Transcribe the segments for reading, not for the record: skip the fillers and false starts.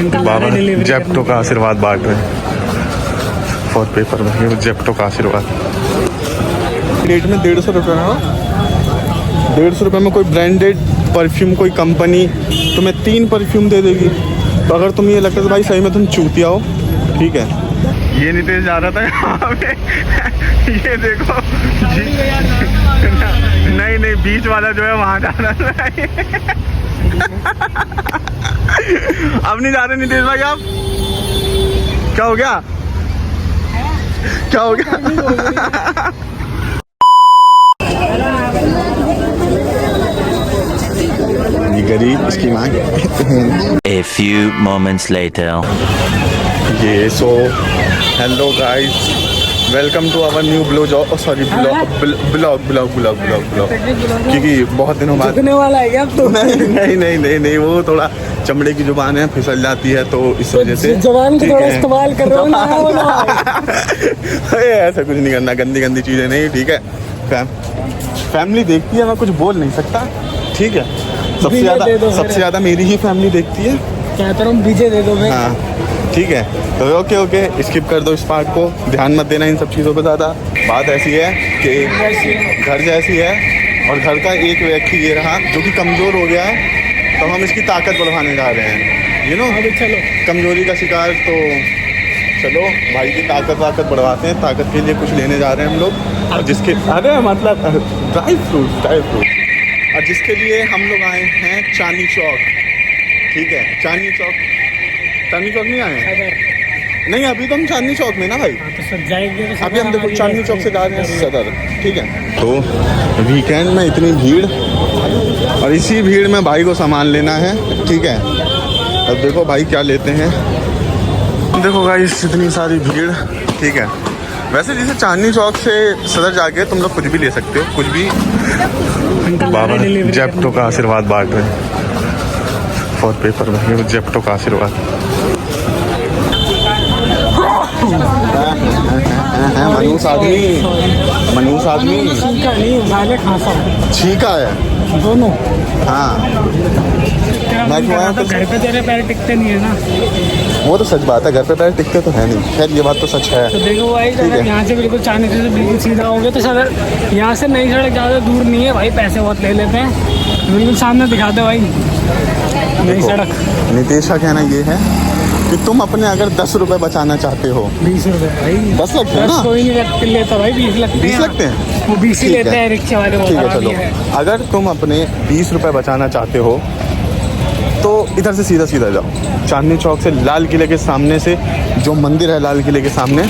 बाबा Zepto का आशीर्वाद बांट रहे हैं फॉर पेपर में, जेप्टो का आशीर्वाद। रेट में 150 रुपये है ना, 150 रुपये में कोई ब्रांडेड परफ्यूम, कोई कंपनी तुम्हें 3 परफ्यूम दे देगी। तो अगर तुम्हें ये लगता है तो भाई सही में तुम चूतिया हो, ठीक है। ये नितेश जा रहा था यहाँ पे ये देखो नहीं नहीं, बीच वाला जो है वहाँ जा रहा था अब नहीं जा रहे नितेश भाई आप। क्या हो गया, क्या हो गया ये गरीब इसकी माँ। A few moments later. ये so hello guys, welcome to our new blog, sorry blog क्योंकि बहुत दिनों बाद वाला है क्या अब तो? नहीं वो थोड़ा चमड़े की जुबान है, फिसल जाती है तो इस वजह से जुबान को थोड़ा इस्तेमाल कर रहे हो ना ऐसा कुछ नहीं करना, गंदी चीजें नहीं, ठीक है। फैमिली देखती है, मैं कुछ बोल नहीं सकता, ठीक है। सबसे ज्यादा मेरी ही फैमिली देखती है। क्या तो हम बीजे दे दो भाई। हाँ ठीक है, तो ओके स्किप कर दो इस पार्ट को, ध्यान मत देना इन सब चीज़ों पे ज़्यादा। बात ऐसी है कि घर जैसी है और घर का एक व्यक्ति ये रहा जो कि कमज़ोर हो गया है, तो हम इसकी ताकत बढ़ाने जा रहे हैं, यू नो। चलो कमज़ोरी का शिकार, तो चलो भाई की ताकत बढ़वाते हैं। ताकत के लिए कुछ लेने जा रहे हैं हम लोग, और जिसके अरे मतलब ड्राई फ्रूट और जिसके लिए हम लोग आए हैं चांदनी चौक, ठीक है। चांदनी चौक नहीं आए हैं, नहीं अभी तो हम चांदनी चौक में ना भाई, तो सब जाएंगे तो अभी हम देखो चांदनी चौक से जा रहे हैं सदर, ठीक है। तो वीकेंड में इतनी भीड़, और इसी भीड़ में भाई को सामान लेना है, ठीक है। अब देखो भाई क्या लेते हैं, देखो गाइस इतनी सारी भीड़, ठीक है। वैसे जैसे चांदनी चौक से सदर जाके तुम लोग कुछ भी ले सकते हो, कुछ भी। बाबा जेप्टो का आशीर्वाद बांट रहे हैं फॉर पेपर में, जेप्टो का आशीर्वाद। मनूस आदमी छीका है दोनों। हाँ मैं तो घर पे तेरे पैर टिकते नहीं है ना। वो तो सच बात है, घर पे पैर टिकते तो है नहीं, खैर ये बात तो सच है। तो देखो भाई, अगर यहाँ से बिल्कुल चांदनी से बिल्कुल सीधा हो गया तो सर यहाँ से नई सड़क ज़्यादा दूर नहीं है भाई, पैसे बहुत ले लेते हैं, बिल्कुल सामने दिखाते भाई नई सड़क। नितेश का कहना ये है कि तुम अपने अगर 10 रुपए बचाना चाहते हो, 20 रुपए भाई, 10 लगते हैं ना, कोई नहीं लेता भाई, 20 लगते हैं। 20 लगते हैं, वो 20 ही लेते हैं रिक्शे वाले। ठीक है चलो, अगर तुम अपने 20 रुपए बचाना चाहते हो तो इधर से सीधा जाओ, चांदनी चौक से लाल किले के सामने से जो मंदिर है, लाल किले के सामने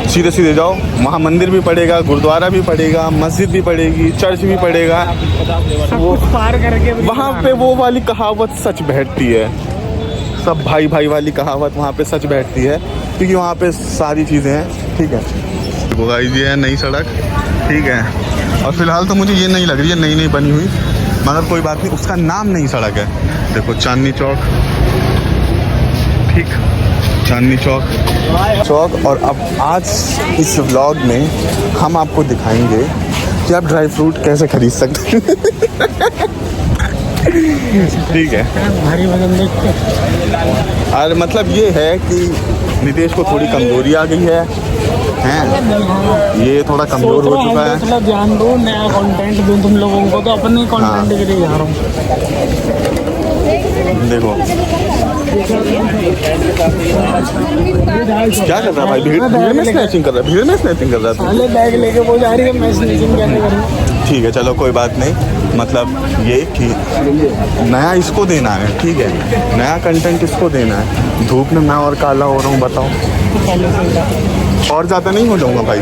सीधे जाओ, वहाँ मंदिर भी पड़ेगा, गुरुद्वारा भी पड़ेगा, मस्जिद भी पड़ेगी, चर्च भी पड़ेगा। वो पार करके वहाँ पे वो वाली कहावत सच बैठती है, सब भाई वाली कहावत वहाँ पे सच बैठती है, क्योंकि वहाँ पे सारी चीज़ें हैं, ठीक है। वो गाइस ये है नई सड़क, ठीक है। और फिलहाल तो मुझे ये नहीं लग रही है नई बनी हुई, मगर कोई बात नहीं, उसका नाम नई सड़क है। देखो चांदनी चौक, ठीक, चांदनी चौक। और अब आज इस व्लॉग में हम आपको दिखाएंगे कि आप ड्राई फ्रूट कैसे खरीद सकते हैं ठीक है। भारी वजन देख के, और मतलब ये है कि नितेश को थोड़ी कमजोरी आ गई है, ये थोड़ा कमजोर हो चुका है। थोड़ा ध्यान दो, नया कंटेंट दूं तुम लोगों को, तो अपने कंटेंट के लिए जा रहा हूँ। देखो क्या कर रहा है भाई, भीड़ में स्नैचिंग कर रहा है, साले बैग लेके वो जा रही है, मैं स्नैचिंग कैसे करूँ? ठीक है चलो कोई बात नहीं, मतलब ये कि नया इसको देना है, ठीक है, नया कंटेंट इसको देना है। धूप में मैं और काला हो रहा हूँ, बताओ, और ज़्यादा नहीं हो जाऊँगा भाई,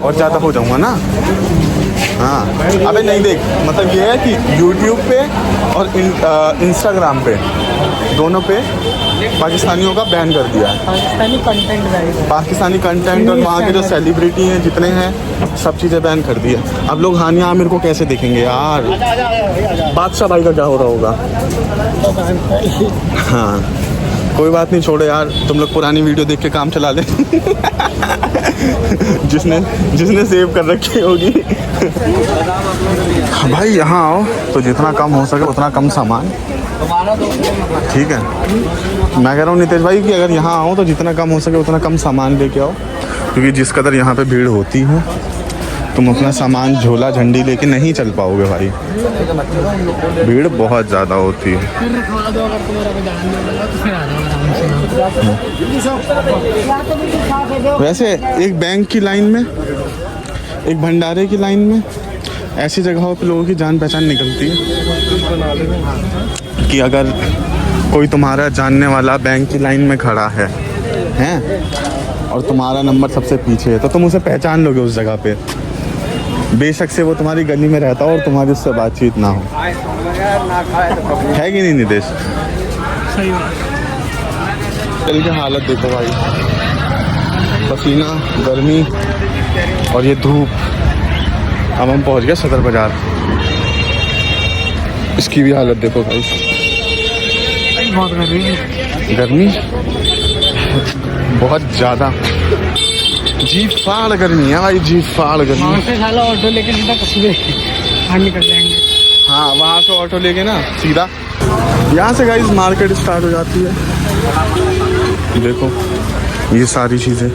और ज़्यादा हो जाऊँगा ना। हाँ अबे नहीं, देख मतलब ये है कि YouTube पे और इंस्टाग्राम पे दोनों पे पाकिस्तानियों का बैन कर दिया है, पाकिस्तानी कंटेंट और वहाँ के जो सेलिब्रिटी हैं जितने हैं सब चीज़ें बैन कर दी है। अब लोग हानिया आमिर को कैसे देखेंगे यार, बादशाह भाई का क्या हो रहा होगा। हाँ कोई बात नहीं, छोड़ो यार, तुम लोग पुरानी वीडियो देख के काम चला ले जिसने सेव कर रखी होगी भाई यहाँ आओ तो जितना कम हो सके उतना कम सामान ठीक है, मैं कह रहा हूँ नितेश भाई कि अगर यहाँ आओ तो जितना कम हो सके उतना कम सामान लेके आओ, क्योंकि जिस कदर यहाँ पे भीड़ होती है तुम अपना सामान झोला झंडी लेके नहीं चल पाओगे भाई, भीड़ बहुत ज़्यादा होती है। वैसे एक बैंक की लाइन में, एक भंडारे की लाइन में, ऐसी जगहों पे लोगों की जान पहचान निकलती है कि अगर कोई तुम्हारा जानने वाला बैंक की लाइन में खड़ा है और तुम्हारा नंबर सबसे पीछे है तो तुम उसे पहचान लोगे उस जगह पे, बेशक से वो तुम्हारी गली में रहता हो और तुम्हारी उससे बातचीत ना हो। है कि नहीं नितेश? सही बात। कल की हालत देखो भाई, पसीना, गर्मी और ये धूप। अब हम पहुंच गए सदर बाजार, इसकी भी हालत देखो भाई, बहुत गर्मी है, गर्मी बहुत ज़्यादा, जी फाड़ गर्मी है भाई, जी फाड़ गर्मी। वहाँ से साला ऑटो लेके सीधा कस्बे बाहर निकल जाएंगे। हाँ, वहाँ से ऑटो लेके ना सीधा यहाँ से गाइस मार्केट स्टार्ट हो जाती है। देखो ये सारी चीज़ें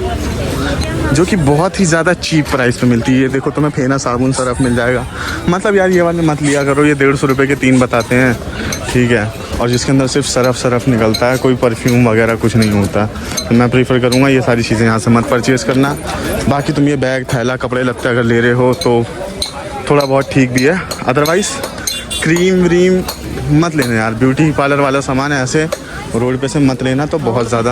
जो कि बहुत ही ज़्यादा चीप प्राइस पे मिलती है। ये देखो तुम्हें फेना, साबुन, सरफ मिल जाएगा। मतलब यार ये वाले मत लिया करो, ये 150 रुपये के 3 बताते हैं, ठीक है, और जिसके अंदर सिर्फ सरफ निकलता है, कोई परफ्यूम वगैरह कुछ नहीं होता। तो मैं प्रीफर करूँगा ये सारी चीज़ें यहाँ से मत परचेज़ करना। बाकी तुम ये बैग, थैला, कपड़े लत्ते अगर ले रहे हो तो थोड़ा बहुत ठीक भी है, अदरवाइज़ क्रीम व्रीम मत लेना यार। ब्यूटी पार्लर वाला सामान है ऐसे रोड पे से मत लेना, तो बहुत ज़्यादा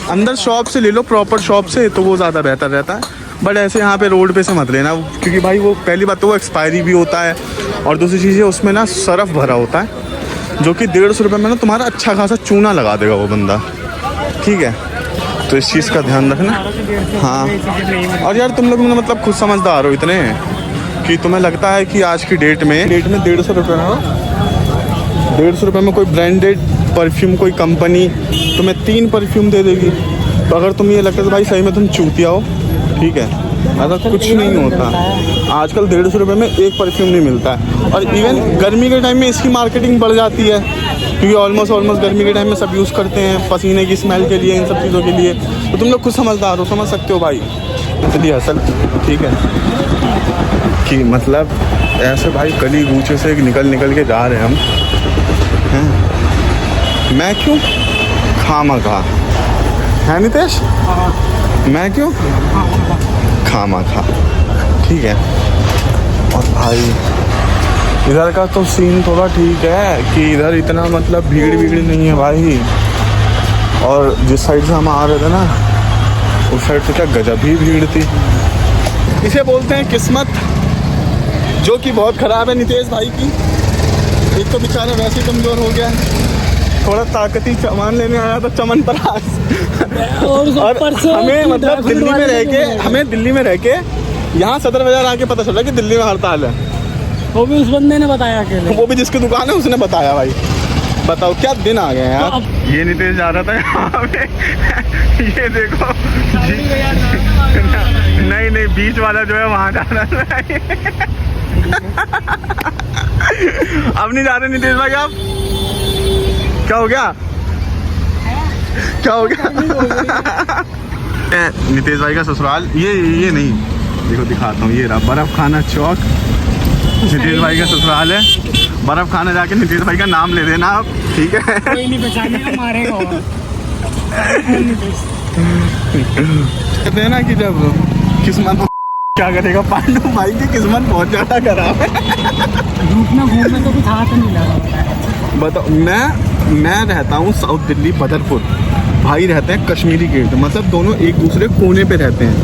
अंदर शॉप से ले लो, प्रॉपर शॉप से, तो वो ज़्यादा बेहतर रहता है। बट ऐसे यहाँ पे रोड पे से मत लेना, क्योंकि भाई वो पहली बात तो वो एक्सपायरी भी होता है, और दूसरी चीज़ है उसमें ना सरफ भरा होता है, जो कि 150 रुपये में ना तुम्हारा अच्छा खासा चूना लगा देगा वो बंदा, ठीक है। तो इस चीज़ का ध्यान रखना। हाँ, और यार तुम लोग मतलब खुद समझदार हो इतने कि तुम्हें लगता है कि आज की डेट में 150 रुपये में 150 रुपये में कोई ब्रांडेड परफ्यूम, कोई कंपनी तुम्हें 3 परफ्यूम दे देगी। तो अगर तुम्हें ये लगता है तो भाई सही में तुम चूतिया हो, ठीक है, ऐसा कुछ नहीं होता। आजकल 150 रुपये में एक परफ्यूम नहीं मिलता है, और इवन गर्मी के टाइम में इसकी मार्केटिंग बढ़ जाती है, क्योंकि ऑलमोस्ट गर्मी के टाइम में सब यूज़ करते हैं पसीने की स्मेल के लिए, इन सब चीज़ों के लिए। तो तुम लोग खुद समझदार हो, समझ सकते हो भाई, इसलिए असल ठीक है कि मतलब ऐसे भाई गली गूचे से निकल के जा रहे हैं हम, मैं क्यों खामखा, है नितेश? मैं क्यों खामखा, ठीक है। और भाई इधर का तो सीन थोड़ा ठीक है कि इधर इतना मतलब भीड़ नहीं है भाई, और जिस साइड से हम आ रहे थे ना उस साइड से क्या गजब ही भीड़ थी। इसे बोलते हैं किस्मत, जो कि बहुत ख़राब है नितेश भाई की। एक तो बेचारा वैसे ही कमज़ोर हो गया, थोड़ा ताकती सामान लेने आया था चमनप्राश, और हमें मतलब दिल्ली में रह के यहाँ सदर बाजार आके पता चला कि दिल्ली में हड़ताल है। वो भी उस बंदे ने बताया अकेले, वो भी जिसकी दुकान है उसने बताया। भाई बताओ क्या दिन आ गए यार। ये नितेश जा रहा था यहाँ पे, ये देखो नहीं बीच वाला जो है वहाँ जा रहा है। अब नहीं जा रहे नितेश भाई आप? क्या हो गया? नितेश भाई का ससुराल ये नहीं, देखो दिखाता हूँ, ये रहा बर्फ खाना चौक, नितेश भाई का ससुराल है। बर्फ खाना जाके नितेश भाई का नाम ले देना आप, ठीक है। कोई नहीं पहचानेगा, मारेगा। कहते हैं ना कि जब किस्मत क्या करेगा, पांडु भाई की किस्मत बहुत ज़्यादा खराब है। धूप में घूमने तो कुछ हाथ नहीं लगा। बताओ, मैं रहता हूँ साउथ दिल्ली बदरपुर, भाई रहते हैं कश्मीरी गेट, मतलब दोनों एक दूसरे कोने पे रहते हैं।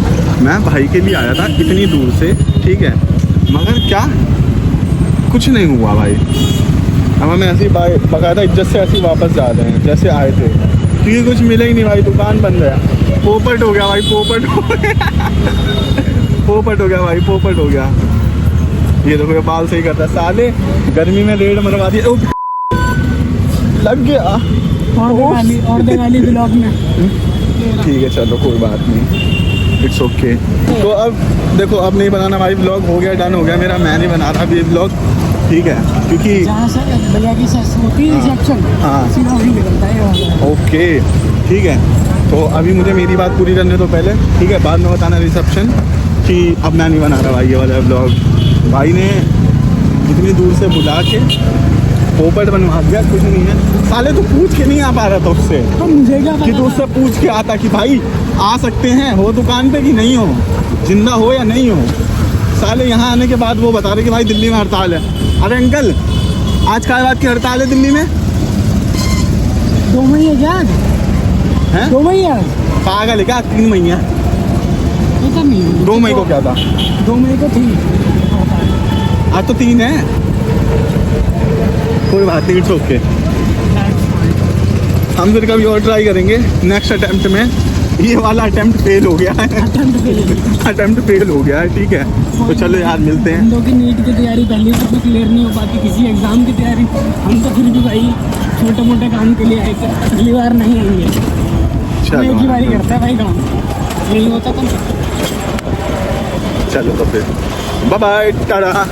मैं भाई के लिए आया था इतनी दूर से, ठीक है, मगर क्या कुछ नहीं हुआ भाई। अब हमें ऐसी बाकायदा इज्जत से ऐसे वापस जा रहे हैं जैसे आए थे, क्योंकि कुछ मिला ही नहीं भाई, दुकान बंद है। पोपट हो गया भाई, पोपट हो गया भाई, पोपट हो गया। ये देखो ये बाल सही करता है साले, गर्मी में रेड मरवा दिया, लग गया। और दिवाली ब्लॉग में ठीक है, चलो कोई बात नहीं, इट्स ओके। तो अब देखो, अब नहीं बनाना भाई ब्लॉग, हो गया, डन हो गया मेरा, मैं नहीं बना रहा अभी ब्लॉग, ठीक है, क्योंकि जहाँ से भैया की सस होती है रिसेप्शन, हाँ। सीधा वही निकलता है ये वाला। ओके ठीक है। तो अभी मुझे मेरी बात पूरी करने दो पहले, ठीक है, बाद में बताना रिसेप्शन कि अब मैं नहीं बना रहा भाई ये वाला ब्लॉग। भाई ने इतनी दूर से बुला के पोपट बनवा दिया, कुछ नहीं है साले, तू पूछ के नहीं आ पा रहा था उससे तो मुझे क्या कि तू उससे पूछ के आता कि भाई आ सकते हैं हो दुकान पे कि नहीं हो, जिंदा हो या नहीं हो। साले यहाँ आने के बाद वो बता रहे कि भाई दिल्ली में हड़ताल है। अरे अंकल आज काय बात की हड़ताल है दिल्ली में? 2 महीने क्या हैं? 2 महीने पागल है क्या? 3 महीने? पता नहीं 2 मई को क्या था? 2 मई को थी। आज तो 3 है। कोई बात नहीं, इट्स ओके। हम फिर कभी और ट्राई करेंगे नेक्स्ट अटेम्प्ट में। ये वाला अटेम्प्ट फेल हो गया है, अटेम्प्ट फेल हो गया है, ठीक है। तो चलो यार मिलते हैं। हम लोग की नीट की तैयारी पहले से क्लियर नहीं हो पाती, किसी एग्जाम की तैयारी। हम तो फिर भी भाई छोटे मोटे काम के लिए आए थे, अगली बार नहीं आएंगे। हम एक ही बारी करते हैं भाई काम, नहीं होता तो चलो तो फिर बाय बाय, टाटा।